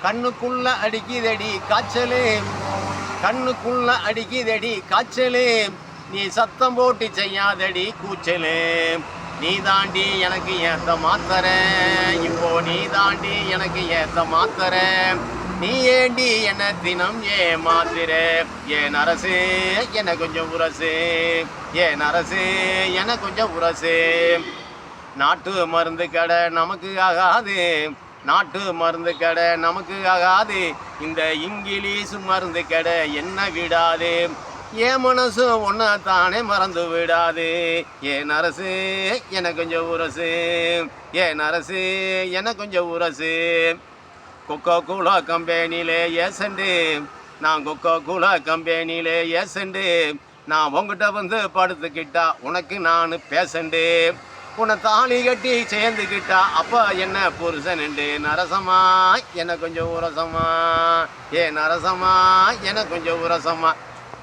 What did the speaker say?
கண்ணுக்குள்ள அடிக்குதடி காய்ச்சலு, கண்ணுக்குள்ள அடிக்குதடி காய்ச்சலு, நீ சத்தம் போட்டு செய்யாதடி கூச்சலு. நீ தாண்டி எனக்கு ஏத்த மாத்தர, இப்போ நீ தாண்டி எனக்கு ஏத்த மாத்தர, நீ ஏண்டி என்ன தினம் மாத்திர. ஏன் அரசு என்ன கொஞ்சம் உரசு, ஏன் அரசு என்ன கொஞ்சம் உரசு. நாட்டு மருந்து கடை நமக்கு ஆகாது, நாட்டு மருந்து கடை நமக்கு ஆகாது, இந்த இங்கிலீஷ் மருந்து கடை என்ன விடாது. என் மனசு ஒன்றை தானே மறந்து விடாது. ஏன் அரசு என கொஞ்சம் உரசு, ஏன் அரசு என கொஞ்சம் உரசு. கொக்கோ கோலா கம்பெனியிலே ஏசண்டு, நான் கொக்கோ கோலா கம்பெனியிலே ஏசண்டு, நான் உங்ககிட்ட வந்து படுத்துக்கிட்டா உனக்கு நான் பேசண்டு. உன்னை தாலி கட்டி சேர்ந்துக்கிட்டா அப்பா என்ன புருஷனுண்டு. நரசமா என கொஞ்சம் உரசமா, ஏ நரசமா என கொஞ்சம் உரசமா.